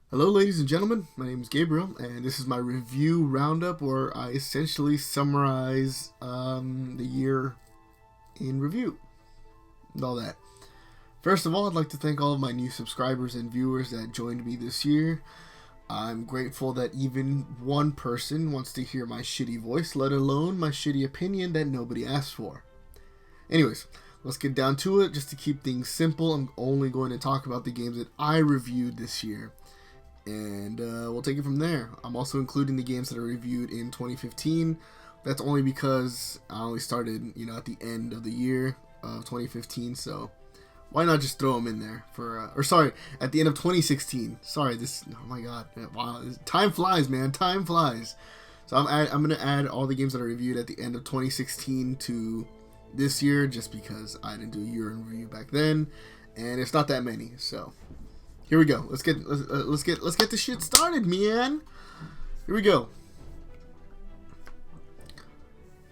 Hello, ladies and gentlemen. My name is Gabriel, and this is my review roundup where I essentially summarize the year in review and all that. First of all, I'd like to thank all of my new subscribers and viewers that joined me this year. I'm grateful that even one person wants to hear my shitty voice, let alone my shitty opinion that nobody asked for. Anyways, let's get down to it. Just to keep things simple, I'm only going to talk about the games that I reviewed this year. And we'll take it from there. I'm also including the games that I reviewed in 2015. That's only because I only started, at the end of the year of 2015. So why not just throw them in there at the end of 2016. Sorry, oh my god, wow, time flies, man, time flies. So I'm gonna add all the games that I reviewed at the end of 2016 to this year, just because I didn't do a year in review back then, and it's not that many. So here we go. Let's get this shit started, man. Here we go.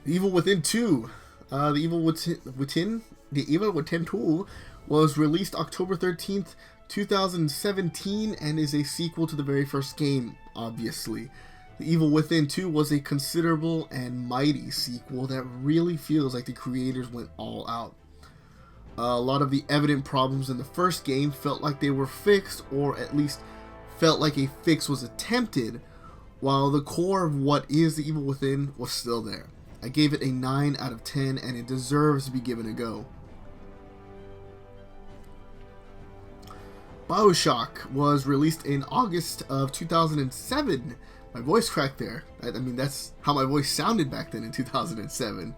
The Evil Within 2. The Evil Within 2 was released October 13th, 2017, and is a sequel to the very first game, obviously. The Evil Within 2 was a considerable and mighty sequel that really feels like the creators went all out. A lot of the evident problems in the first game felt like they were fixed, or at least felt like a fix was attempted, while the core of what is The Evil Within was still there. I gave it a 9 out of 10, and it deserves to be given a go. BioShock was released in August of 2007. My voice cracked there. I mean, that's how my voice sounded back then in 2007.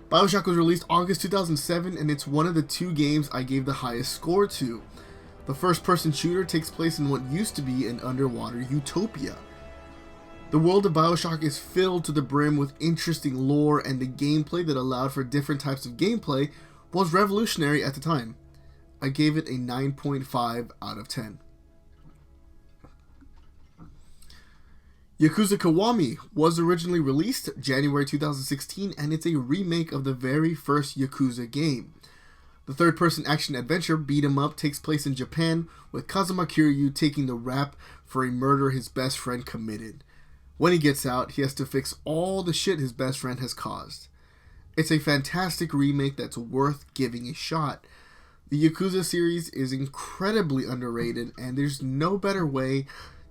BioShock was released August 2007, and it's one of the two games I gave the highest score to. The first-person shooter takes place in what used to be an underwater utopia. The world of BioShock is filled to the brim with interesting lore, and the gameplay that allowed for different types of gameplay was revolutionary at the time. I gave it a 9.5 out of 10. Yakuza Kiwami was originally released January 2016, and it's a remake of the very first Yakuza game. The third-person action-adventure beat-em-up takes place in Japan, with Kazuma Kiryu taking the rap for a murder his best friend committed. When he gets out, he has to fix all the shit his best friend has caused. It's a fantastic remake that's worth giving a shot. The Yakuza series is incredibly underrated, and there's no better way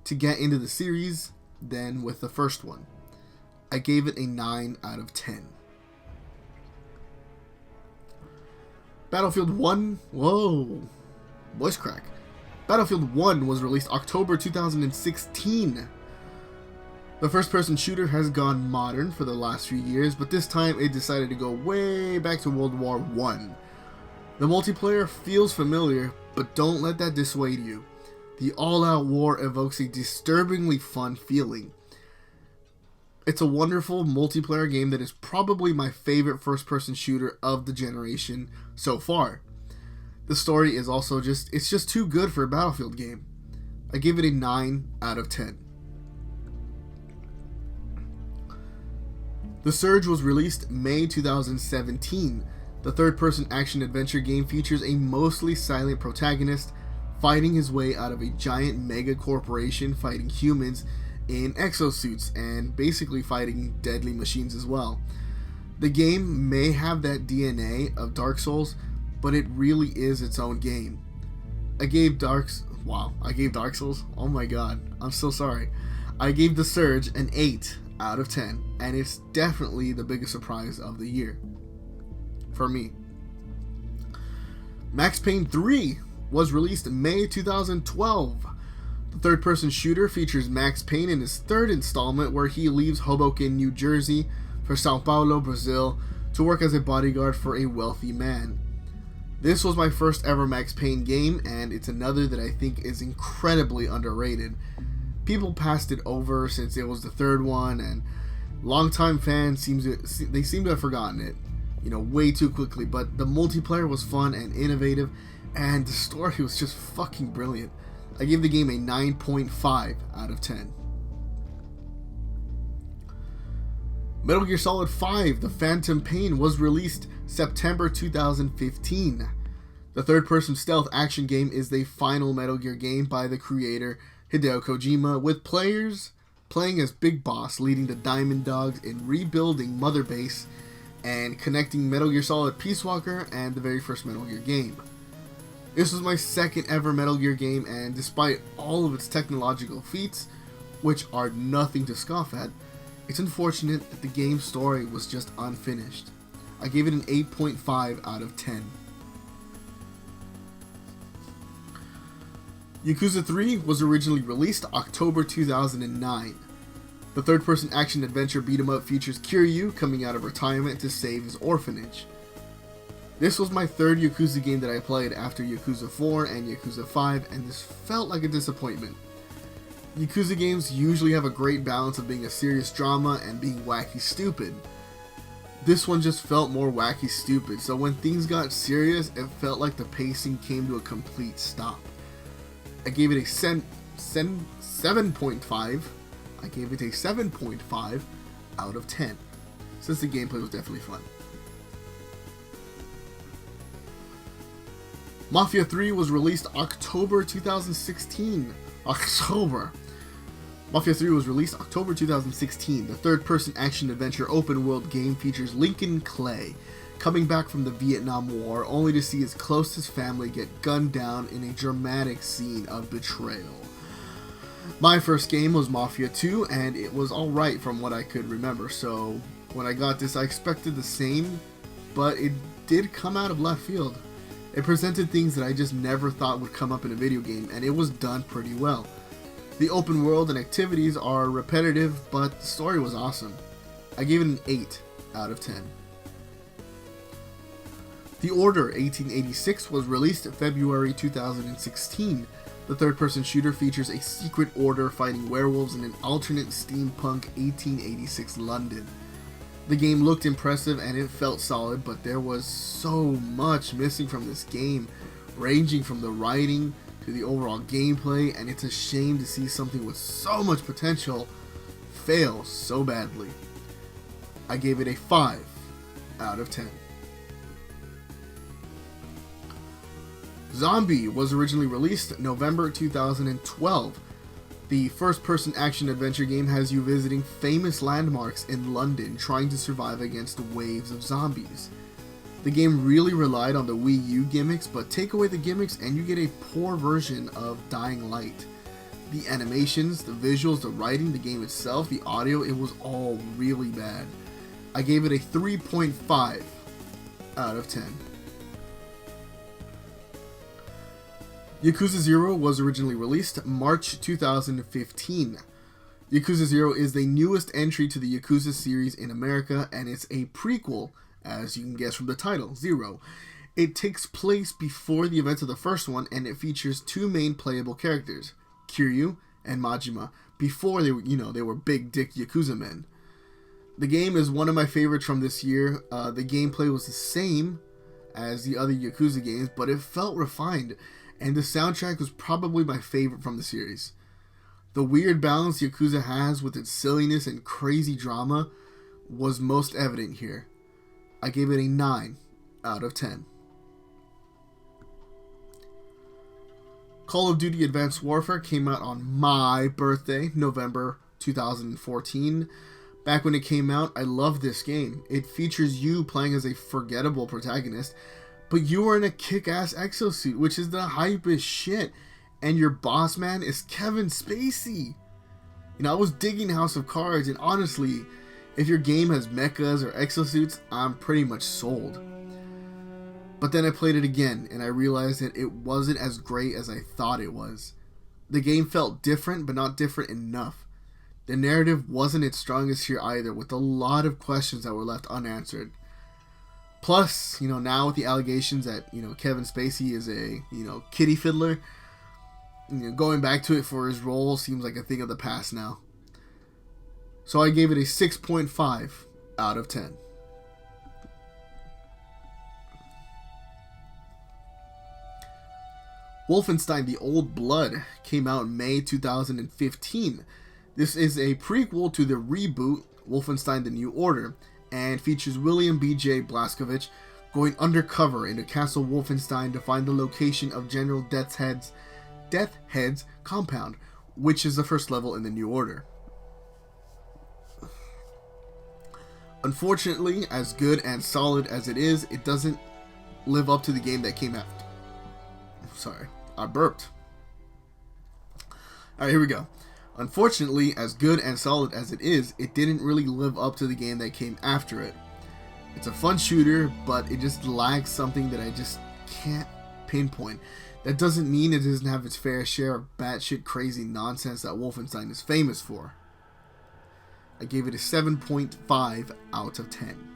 to get into the series than with the first one. I gave it a 9 out of 10. Battlefield 1, whoa, voice crack. Battlefield 1 was released October 2016. The first-person shooter has gone modern for the last few years, but this time it decided to go way back to World War I. The multiplayer feels familiar, but don't let that dissuade you. The all-out war evokes a disturbingly fun feeling. It's a wonderful multiplayer game that is probably my favorite first-person shooter of the generation so far. The story is also it's just too good for a Battlefield game. I give it a 9 out of 10. The Surge was released May 2017. The third-person action-adventure game features a mostly silent protagonist fighting his way out of a giant mega corporation fighting humans in exosuits and basically fighting deadly machines as well. The game may have that DNA of Dark Souls, but it really is its own game. I gave Dark Souls? Oh my god, I'm so sorry. I gave The Surge an 8 out of 10, and it's definitely the biggest surprise of the year. For me. Max Payne 3 was released in May 2012. The third-person shooter features Max Payne in his third installment, where he leaves Hoboken, New Jersey, for Sao Paulo, Brazil, to work as a bodyguard for a wealthy man. This was my first ever Max Payne game, and it's another that I think is incredibly underrated. People passed it over since it was the third one, and longtime fans seem to have forgotten it, way too quickly. But the multiplayer was fun and innovative, and the story was just fucking brilliant. I gave the game a 9.5 out of 10. Metal Gear Solid 5: The Phantom Pain was released September 2015. The third-person stealth action game is the final Metal Gear game by the creator Hideo Kojima, with players playing as Big Boss, leading the Diamond Dogs in rebuilding Mother Base and connecting Metal Gear Solid Peace Walker and the very first Metal Gear game. This was my second ever Metal Gear game, and despite all of its technological feats, which are nothing to scoff at, it's unfortunate that the game's story was just unfinished. I gave it an 8.5 out of 10. Yakuza 3 was originally released October 2009. The third-person action-adventure beat-em-up features Kiryu coming out of retirement to save his orphanage. This was my third Yakuza game that I played after Yakuza 4 and Yakuza 5, and this felt like a disappointment. Yakuza games usually have a great balance of being a serious drama and being wacky stupid. This one just felt more wacky stupid, so when things got serious, it felt like the pacing came to a complete stop. I gave it a 7.5. I gave it a 7.5 out of 10, since the gameplay was definitely fun. Mafia 3 was released October 2016. Mafia 3 was released October 2016. The third-person action-adventure open-world game features Lincoln Clay, coming back from the Vietnam War only to see his closest family get gunned down in a dramatic scene of betrayal. My first game was Mafia 2, and it was alright from what I could remember, so when I got this I expected the same, but it did come out of left field. It presented things that I just never thought would come up in a video game, and it was done pretty well. The open world and activities are repetitive, but the story was awesome. I gave it an 8 out of 10. The Order 1886 was released in February 2016. The third-person shooter features a secret order fighting werewolves in an alternate steampunk 1886 London. The game looked impressive and it felt solid, but there was so much missing from this game, ranging from the writing to the overall gameplay, and it's a shame to see something with so much potential fail so badly. I gave it a 5 out of 10. Zombie was originally released November 2012. The first-person action-adventure game has you visiting famous landmarks in London trying to survive against waves of zombies. The game really relied on the Wii U gimmicks, but take away the gimmicks and you get a poor version of Dying Light. The animations, the visuals, the writing, the game itself, the audio, it was all really bad. I gave it a 3.5 out of 10. Yakuza 0 was originally released March 2015. Yakuza 0 is the newest entry to the Yakuza series in America, and it's a prequel, as you can guess from the title, Zero. It takes place before the events of the first one, and it features two main playable characters, Kiryu and Majima, before they were big dick Yakuza men. The game is one of my favorites from this year. The gameplay was the same as the other Yakuza games, but it felt refined, and the soundtrack was probably my favorite from the series. The weird balance Yakuza has with its silliness and crazy drama was most evident here. I gave it a 9 out of 10. Call of Duty Advanced Warfare came out on my birthday, November 2014. Back when it came out, I loved this game. It features you playing as a forgettable protagonist, but you are in a kick-ass exosuit, which is the hypest shit, and your boss man is Kevin Spacey. I was digging House of Cards, and honestly, if your game has mechas or exosuits, I'm pretty much sold. But then I played it again, and I realized that it wasn't as great as I thought it was. The game felt different, but not different enough. The narrative wasn't its strongest here either, with a lot of questions that were left unanswered. Plus, now with the allegations that, Kevin Spacey is a, kitty fiddler, going back to it for his role seems like a thing of the past now. So I gave it a 6.5 out of 10. Wolfenstein: The Old Blood came out in May 2015. This is a prequel to the reboot Wolfenstein: The New Order, and features William B.J. Blazkowicz, going undercover into Castle Wolfenstein to find the location of General Deathhead's compound, which is the first level in the New Order. Unfortunately, as good and solid as it is, it doesn't live up to the game that came after. Sorry, I burped. Alright, here we go. Unfortunately, as good and solid as it is, it didn't really live up to the game that came after it. It's a fun shooter, but it just lacks something that I just can't pinpoint. That doesn't mean it doesn't have its fair share of batshit crazy nonsense that Wolfenstein is famous for. I gave it a 7.5 out of 10.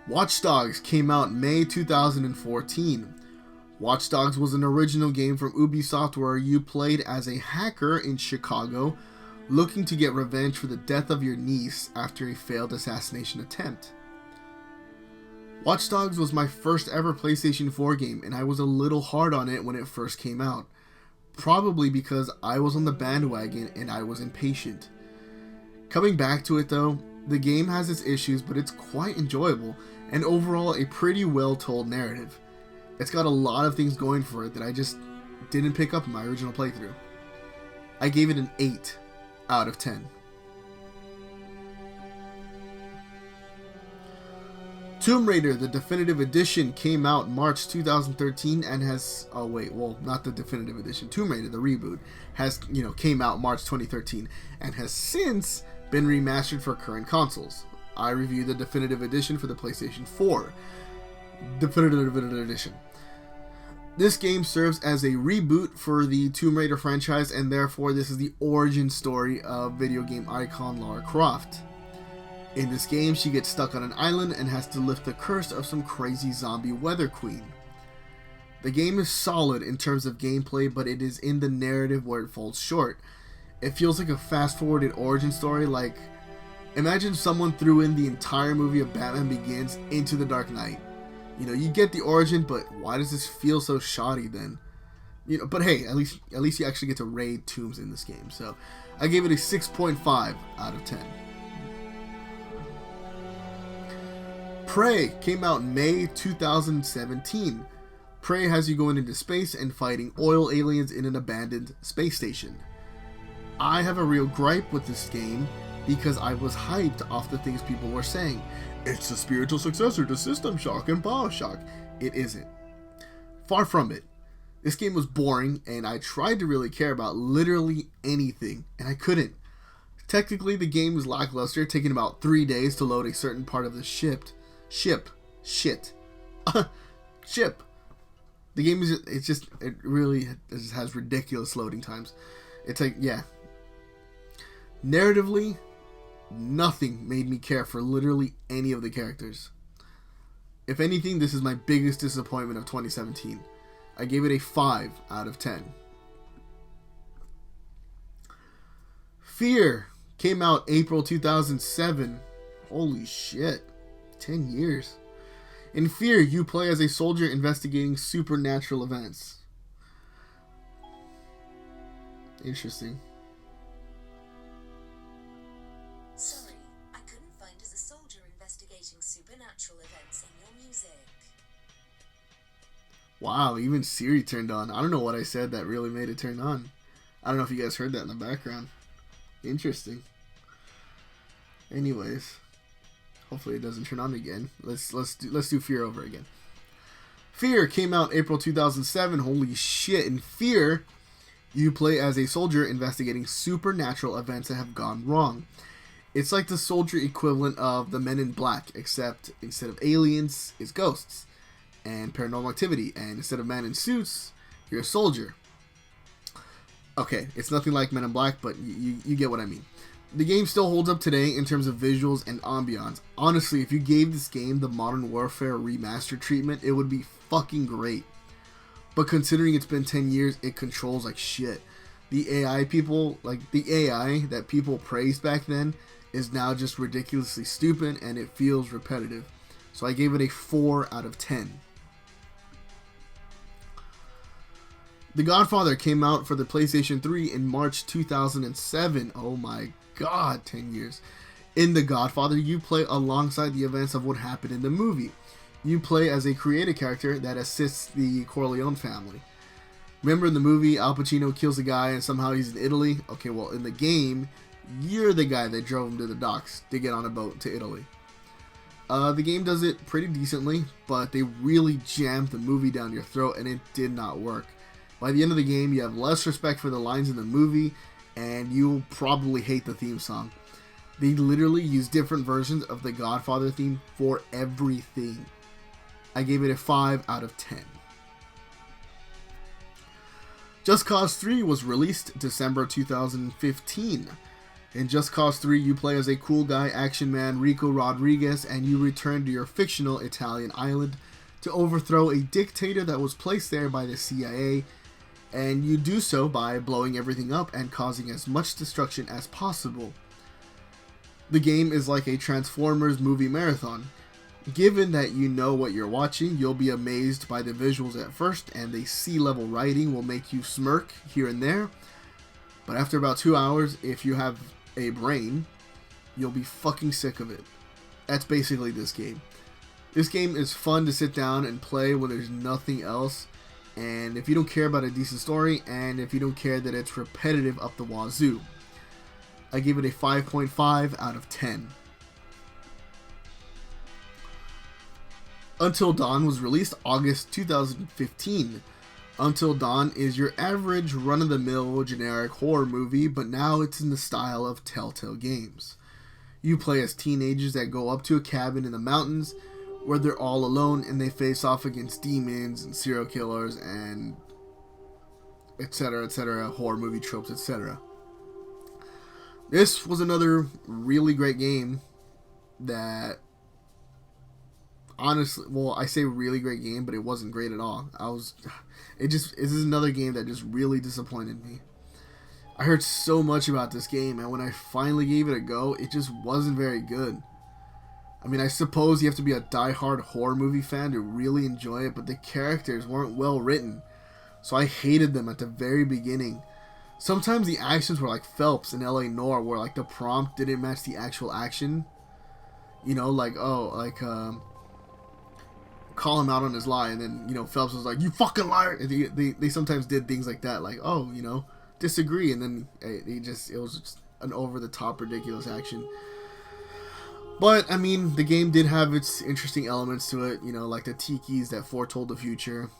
Watch Dogs came out May 2014. Watch Dogs was an original game from Ubisoft where you played as a hacker in Chicago looking to get revenge for the death of your niece after a failed assassination attempt. Watch Dogs was my first ever PlayStation 4 game, and I was a little hard on it when it first came out. Probably because I was on the bandwagon and I was impatient. Coming back to it though, the game has its issues, but it's quite enjoyable, and overall a pretty well told narrative. It's got a lot of things going for it that I just didn't pick up in my original playthrough. I gave it an 8 out of 10. Tomb Raider, the definitive edition, came out March 2013 and has... Oh wait, well, not the definitive edition. Tomb Raider, the reboot, has, came out March 2013 and has since been remastered for current consoles. I reviewed the definitive edition for the PlayStation 4. Definitive edition. This game serves as a reboot for the Tomb Raider franchise, and therefore this is the origin story of video game icon Lara Croft. In this game, she gets stuck on an island and has to lift the curse of some crazy zombie weather queen. The game is solid in terms of gameplay, but it is in the narrative where it falls short. It feels like a fast-forwarded origin story, like imagine someone threw in the entire movie of Batman Begins into The Dark Knight. You get the origin, but why does this feel so shoddy then? But hey, at least you actually get to raid tombs in this game. So I gave it a 6.5 out of 10. Prey came out in May 2017. Prey has you going into space and fighting oil aliens in an abandoned space station. I have a real gripe with this game because I was hyped off the things people were saying. It's a spiritual successor to System Shock and BioShock. It isn't. Far from it. This game was boring, and I tried to really care about literally anything, and I couldn't. Technically, the game was lackluster, taking about 3 days to load a certain part of the ship. The game is, it really just has ridiculous loading times. It's like, yeah. Narratively, nothing made me care for literally any of the characters. If anything, this is my biggest disappointment of 2017. I gave it a 5 out of 10. Fear came out April 2007. Holy shit. 10 years. In Fear, you play as a soldier investigating supernatural events. Interesting. Sorry, I couldn't find as a soldier investigating supernatural events in your music. Wow, even Siri turned on. I don't know what I said that really made it turn on. I don't know if you guys heard that in the background. Interesting. Anyways, hopefully it doesn't turn on again. Let's do Fear over again. Fear came out April 2007. Holy shit. In Fear, you play as a soldier investigating supernatural events that have gone wrong. It's like the soldier equivalent of the Men in Black, except instead of aliens, it's ghosts and paranormal activity, and instead of men in suits, you're a soldier. Okay, it's nothing like Men in Black, but you get what I mean. The game still holds up today in terms of visuals and ambiance. Honestly, if you gave this game the Modern Warfare remastered treatment, it would be fucking great. But considering it's been 10 years, it controls like shit. The AI that people praised back then is now just ridiculously stupid, and it feels repetitive. So I gave it a 4 out of 10. The Godfather came out for the PlayStation 3 in March 2007. Oh my god, 10 years. In The Godfather, you play alongside the events of what happened in the movie. You play as a creative character that assists the Corleone family. Remember in the movie, Al Pacino kills a guy and somehow he's in Italy? Okay, well, in the game, you're the guy that drove him to the docks to get on a boat to Italy. The game does it pretty decently, but they really jammed the movie down your throat and it did not work. By the end of the game, you have less respect for the lines in the movie and you'll probably hate the theme song. They literally use different versions of the Godfather theme for everything. I gave it a 5 out of 10. Just Cause 3 was released December 2015. In Just Cause 3, you play as a cool guy action man Rico Rodriguez and you return to your fictional Italian island to overthrow a dictator that was placed there by the CIA, and you do so by blowing everything up and causing as much destruction as possible. The game is like a Transformers movie marathon. Given that you know what you're watching, you'll be amazed by the visuals at first, and the sea-level writing will make you smirk here and there. But after about 2 hours, if you have a brain, you'll be fucking sick of it. That's basically this game. This game is fun to sit down and play when there's nothing else, and if you don't care about a decent story, and if you don't care that it's repetitive up the wazoo. I give it a 5.5 out of 10. Until Dawn was released August 2015. Until Dawn is your average run-of-the-mill generic horror movie, but now it's in the style of Telltale Games. You play as teenagers that go up to a cabin in the mountains where they're all alone and they face off against demons and serial killers and etc., horror movie tropes, etc. This was another really great game that honestly, well, I say really great game, but it wasn't great at all. This is another game that just really disappointed me. I heard so much about this game, and when I finally gave it a go, it just wasn't very good. I mean, I suppose you have to be a die-hard horror movie fan to really enjoy it, but the characters weren't well written, so I hated them at the very beginning. Sometimes the actions were like Phelps in LA Noire, where like the prompt didn't match the actual action. You know, like, call him out on his lie, and then, you know, Phelps was like, "You fucking liar!" And they sometimes did things like that, like, "Oh, you know, disagree," and then it was just an over-the-top ridiculous action. But I mean, the game did have its interesting elements to it, you know, like the tikis that foretold the future.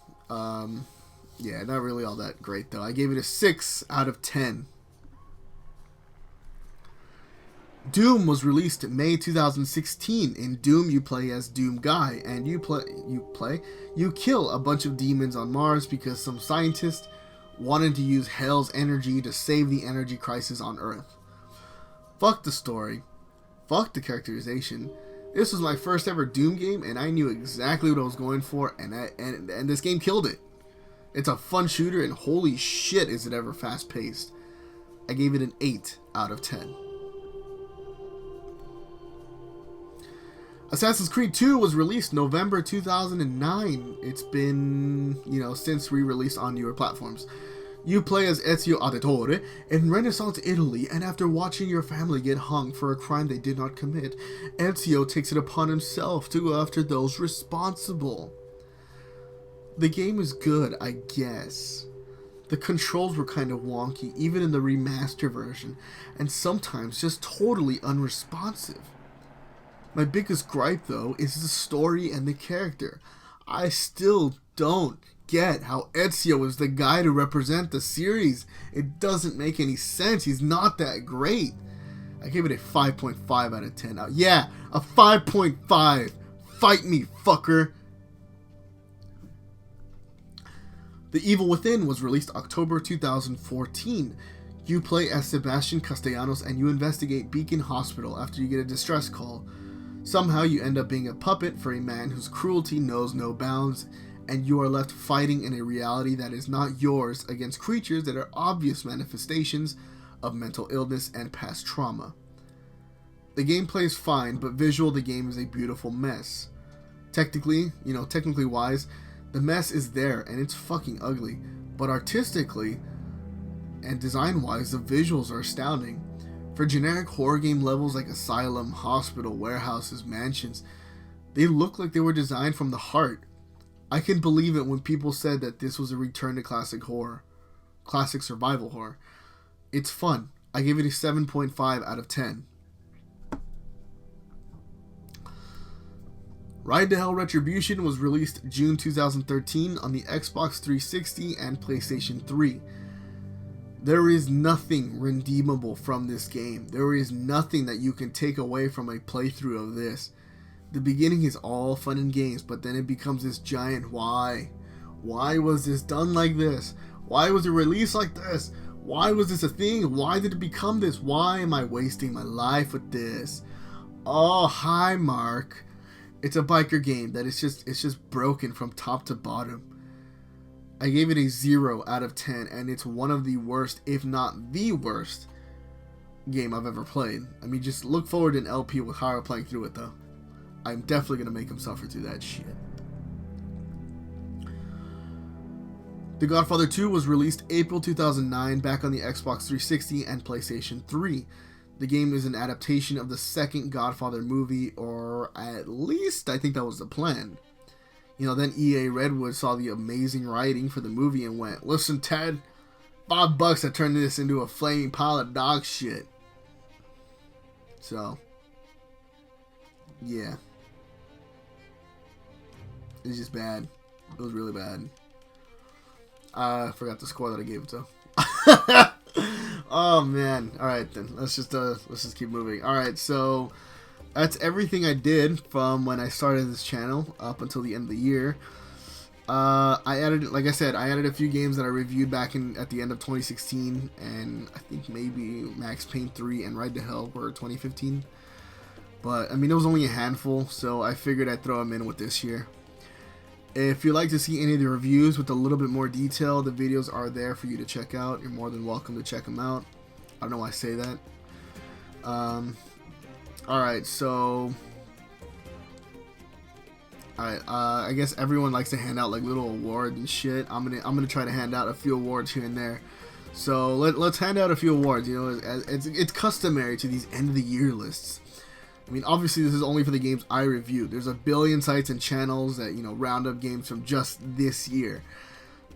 Yeah, not really all that great though. I gave it a 6 out of 10. Doom was released in May 2016. In Doom, you play as Doom Guy, and you kill a bunch of demons on Mars because some scientist wanted to use Hell's energy to save the energy crisis on Earth. Fuck the story. Fuck the characterization. This was my first ever Doom game, and I knew exactly what I was going for, and this game killed it. It's a fun shooter, and holy shit is it ever fast paced. I gave it an 8 out of 10. Assassin's Creed 2 was released November 2009. It's been, since re-released on newer platforms. You play as Ezio Auditore in Renaissance Italy, and after watching your family get hung for a crime they did not commit, Ezio takes it upon himself to go after those responsible. The game is good, I guess. The controls were kind of wonky, even in the remaster version, and sometimes just totally unresponsive. My biggest gripe, though, is the story and the character. I still don't get how Ezio is the guy to represent the series. It doesn't make any sense. He's not that great. I gave it a 5.5 out of 10. Yeah, a 5.5. Fight me, fucker. The Evil Within was released October 2014. You play as Sebastian Castellanos and you investigate Beacon Hospital after you get a distress call. Somehow you end up being a puppet for a man whose cruelty knows no bounds, and you are left fighting in a reality that is not yours against creatures that are obvious manifestations of mental illness and past trauma. The gameplay is fine, but visual the game is a beautiful mess. Technically wise, the mess is there and it's fucking ugly, but artistically and design-wise, the visuals are astounding. For generic horror game levels like asylum, hospital, warehouses, mansions, they look like they were designed from the heart. I can believe it when people said that this was a return to classic horror, classic survival horror. It's fun. I gave it a 7.5 out of 10. Ride to Hell Retribution was released June 2013 on the Xbox 360 and PlayStation 3. There is nothing redeemable from this game. There is nothing that you can take away from a playthrough of this. The beginning is all fun and games, but then it becomes this giant why. Why was this done like this? Why was it released like this? Why was this a thing? Why did it become this? Why am I wasting my life with this? Oh, hi, Mark. It's a biker game that it's just broken from top to bottom. I gave it a 0 out of 10, and it's one of the worst, if not the worst, game I've ever played. I mean, just look forward to an LP with Hara playing through it, though. I'm definitely going to make him suffer through that shit. The Godfather 2 was released April 2009 back on the Xbox 360 and PlayStation 3. The game is an adaptation of the second Godfather movie, or at least I think that was the plan. You know, then EA Redwood saw the amazing writing for the movie and went, "Listen, Ted, $5 to turn this into a flaming pile of dog shit." So, yeah. It's just bad. It was really bad. I forgot the score that I gave it to. Oh man. Alright then. Let's just keep moving. Alright, so that's everything I did from when I started this channel up until the end of the year. I added, like I said, I added a few games that I reviewed back at the end of 2016, and I think maybe Max Payne 3 and Ride to Hell were 2015. But I mean, it was only a handful, so I figured I'd throw them in with this year. If you'd like to see any of the reviews with a little bit more detail, the videos are there for you to check out. You're more than welcome to check them out. I don't know why I say that. Alright, so... Alright, I guess everyone likes to hand out like little awards and shit. I'm gonna try to hand out a few awards here and there. So let's hand out a few awards. You know, it's customary to these end of the year lists. I mean, obviously this is only for the games I reviewed. There's a billion sites and channels that, you know, round up games from just this year,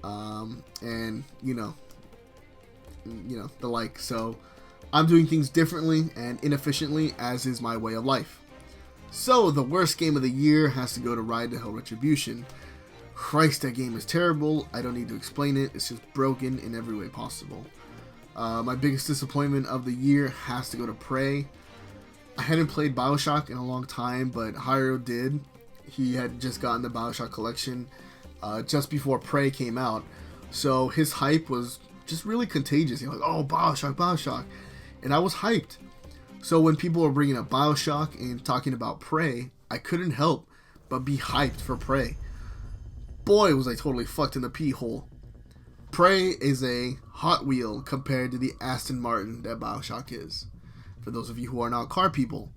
and you know the like. So I'm doing things differently and inefficiently, as is my way of life. So the worst game of the year has to go to Ride to Hell Retribution. Christ, that game is terrible. I don't need to explain it. It's just broken in every way possible. My biggest disappointment of the year has to go to Prey. I hadn't played BioShock in a long time, but Hiro did. He had just gotten the BioShock collection just before Prey came out. So his hype was just really contagious. He was like, "Oh, BioShock, BioShock." And I was hyped. So when people were bringing up BioShock and talking about Prey, I couldn't help but be hyped for Prey. Boy, was I totally fucked in the pee hole. Prey is a Hot Wheel compared to the Aston Martin that BioShock is. For those of you who are not car people,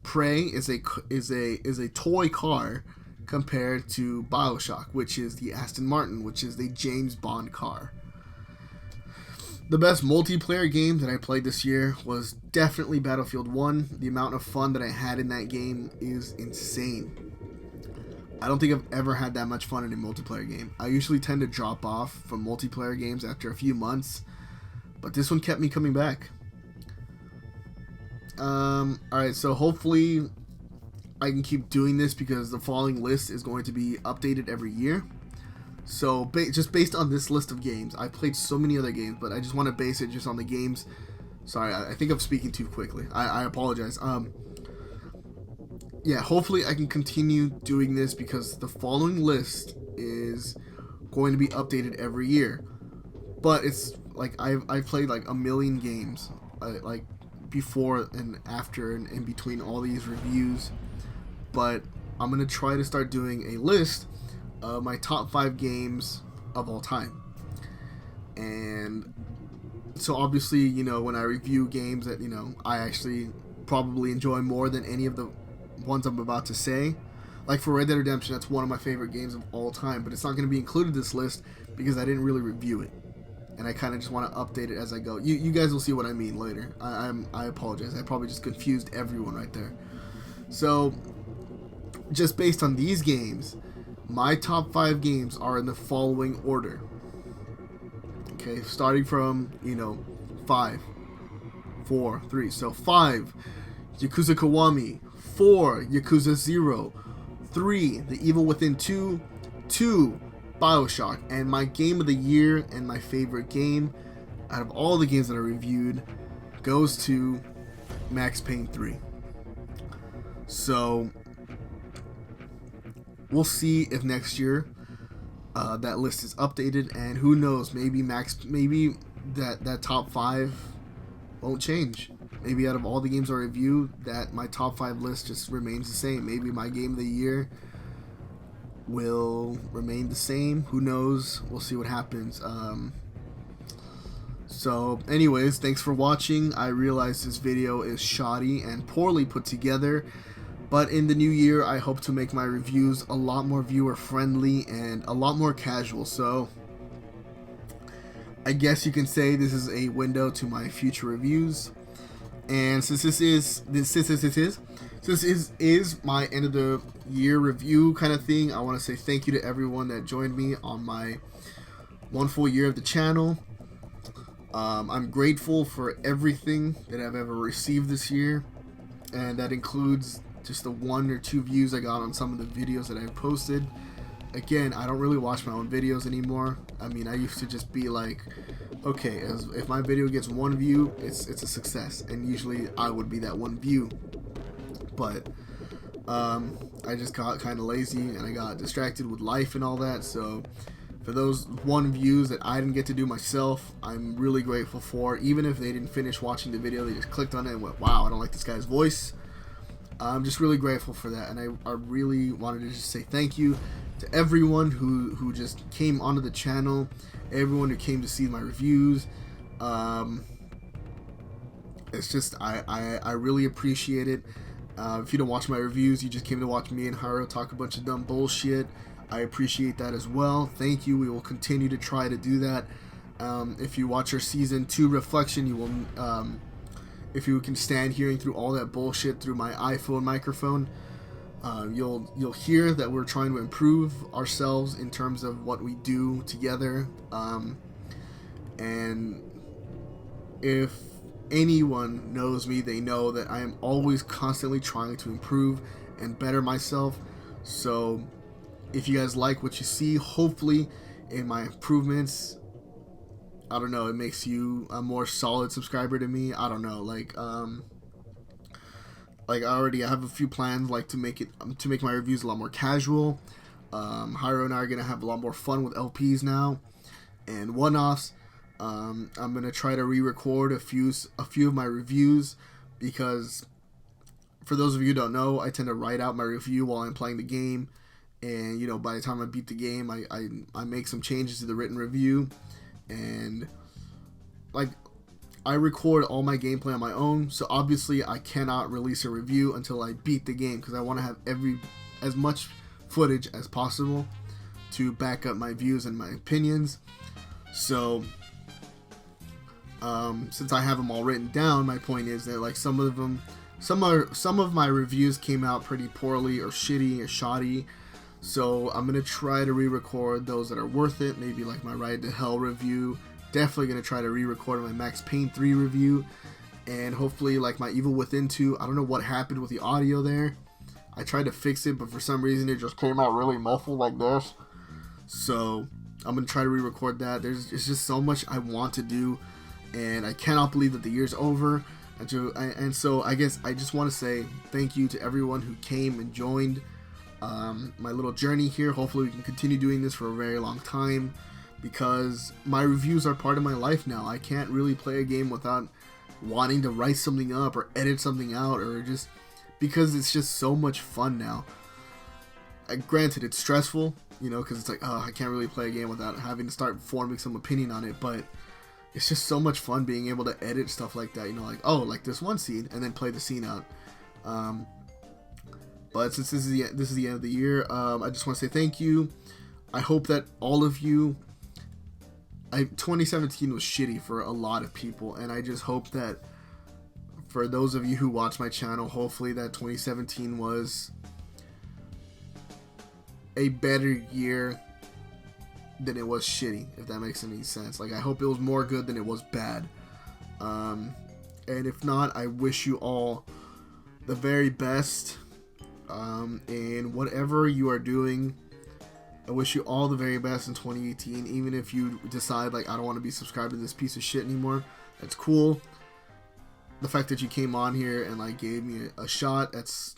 Prey is a toy car compared to BioShock, which is the Aston Martin, which is the James Bond car. The best multiplayer game that I played this year was definitely Battlefield 1. The amount of fun that I had in that game is insane. I don't think I've ever had that much fun in a multiplayer game. I usually tend to drop off from multiplayer games after a few months, but this one kept me coming back. Alright, so hopefully I can keep doing this because the following list is going to be updated every year. So just based on this list of games, I played so many other games, but I just want to base it just on the games. Sorry, I think I'm speaking too quickly. I apologize. Yeah, hopefully I can continue doing this because the following list is going to be updated every year. But it's like I've played like a million games, like before and after and in between all these reviews. But I'm gonna try to start doing a list of my top 5 games of all time. And so obviously, you know, when I review games that, you know, I actually probably enjoy more than any of the ones I'm about to say, like for Red Dead Redemption, that's one of my favorite games of all time, but it's not going to be included in this list because I didn't really review it. and I kind of just want to update it as I go. You guys will see what I mean later. I apologize. I probably just confused everyone right there. So, just based on these games, my top 5 games are in the following order. Okay, starting from, 5, 4, 3. So 5, Yakuza Kiwami. 4, Yakuza 0. 3, The Evil Within 2. 2, BioShock. And my game of the year and my favorite game out of all the games that I reviewed goes to Max Payne 3. So we'll see if next year that list is updated, and who knows, maybe that top 5 won't change. Maybe out of all the games I review, that my top 5 list just remains the same. Maybe my game of the year will remain the same. Who knows? We'll see what happens. So anyways, thanks for watching. I realize this video is shoddy and poorly put together, but in the new year I hope to make my reviews a lot more viewer friendly and a lot more casual. So I guess you can say this is a window to my future reviews. And since this is my end of the year review kind of thing, I want to say thank you to everyone that joined me on my 1 full year of the channel. I'm grateful for everything that I've ever received this year, and that includes just the 1 or 2 views I got on some of the videos that I posted. Again, I don't really watch my own videos anymore. I mean, I used to just be like, okay, if my video gets 1 view, it's a success, and usually I would be that 1 view. But I just got kind of lazy and I got distracted with life and all that. So for those 1 views that I didn't get to do myself, I'm really grateful for. Even if they didn't finish watching the video, they just clicked on it and went, wow, I don't like this guy's voice. I'm just really grateful for that, and I really wanted to just say thank you to everyone who just came onto the channel, everyone who came to see my reviews. It's just, I really appreciate it. If you don't watch my reviews, you just came to watch me and Hiro talk a bunch of dumb bullshit, I appreciate that as well. Thank you. We will continue to try to do that. If you watch our season 2 reflection, you will if you can stand hearing through all that bullshit through my iPhone microphone, you'll hear that we're trying to improve ourselves in terms of what we do together. And if anyone knows me, they know that I am always constantly trying to improve and better myself. So if you guys like what you see, hopefully in my improvements, I don't know, it makes you a more solid subscriber to me. I don't know, like I have a few plans, like to make my reviews a lot more casual. Hiro and I are gonna have a lot more fun with LPs now and one-offs. I'm gonna try to re-record a few of my reviews, because for those of you who don't know, I tend to write out my review while I'm playing the game, and by the time I beat the game, I make some changes to the written review. And like, I record all my gameplay on my own, so obviously I cannot release a review until I beat the game, because I want to have as much footage as possible to back up my views and my opinions. So since I have them all written down, my point is that, like, some of my reviews came out pretty poorly or shitty or shoddy. So I'm going to try to re-record those that are worth it. Maybe like my Ride to Hell review. Definitely going to try to re-record my Max Payne 3 review. And hopefully like my Evil Within 2. I don't know what happened with the audio there. I tried to fix it, but for some reason it just came out really muffled like this. So I'm going to try to re-record that. It's just so much I want to do, and I cannot believe that the year's over. And so I guess I just want to say thank you to everyone who came and joined my little journey here. Hopefully we can continue doing this for a very long time, because my reviews are part of my life now. I can't really play a game without wanting to write something up or edit something out, or just because it's just so much fun now. Granted, it's stressful, because it's like, oh, I can't really play a game without having to start forming some opinion on it, but it's just so much fun being able to edit stuff like that, like, oh, like this one scene, and then play the scene out. But since this is the end of the year, I just want to say thank you. I hope that all of you, 2017 was shitty for a lot of people, and I just hope that for those of you who watch my channel, hopefully that 2017 was a better year than it was shitty, if that makes any sense. Like, I hope it was more good than it was bad. And if not, I wish you all the very best in whatever you are doing. I wish you all the very best in 2018. Even if you decide, like, I don't want to be subscribed to this piece of shit anymore, that's cool. The fact that you came on here and, like, gave me a shot, that's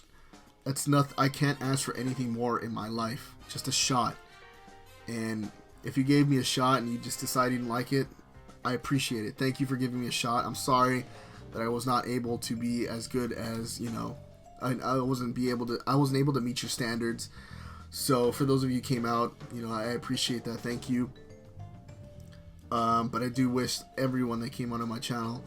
nothing. I can't ask for anything more in my life. Just a shot. And if you gave me a shot and you just decided you didn't like it, I appreciate it. Thank you for giving me a shot. I'm sorry that I was not able to be as good as, you know, I wasn't able to meet your standards. So for those of you who came out, you know, I appreciate that. Thank you. But I do wish everyone that came onto my channel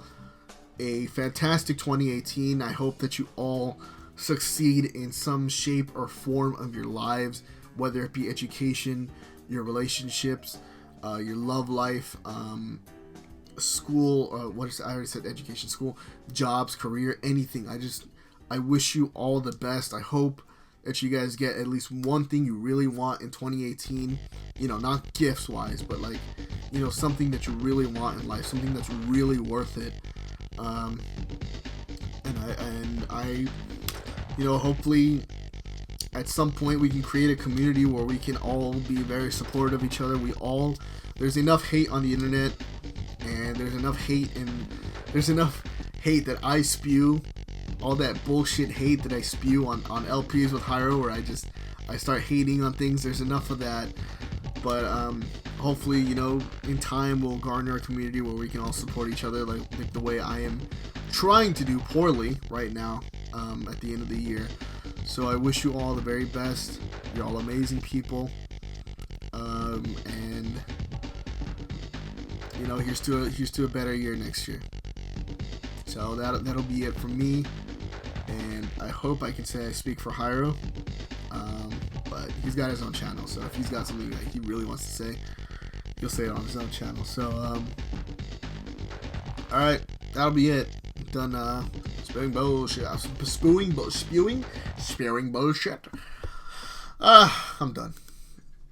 a fantastic 2018. I hope that you all succeed in some shape or form of your lives, whether it be education, your relationships, your love life, school, I already said education, school, jobs, career, anything. I wish you all the best. I hope that you guys get at least one thing you really want in 2018. You know, not gifts wise, but like, you know, something that you really want in life, something that's really worth it. And I, you know, hopefully at some point we can create a community where we can all be very supportive of each other. There's enough hate on the internet, and there's enough hate that I spew, all that bullshit hate that I spew on LPs with Hyro, where I start hating on things. There's enough of that, but hopefully, you know, in time we'll garner a community where we can all support each other, like the way I am trying to do poorly right now at the end of the year. So I wish you all the very best. You're all amazing people, and you know, here's to a better year next year. So that'll be it from me, and I hope I can say I speak for Hyro, but he's got his own channel, so if he's got something that he really wants to say, he'll say it on his own channel. So alright, that'll be it. I'm done spewing bullshit. Spewing bullshit. I'm done.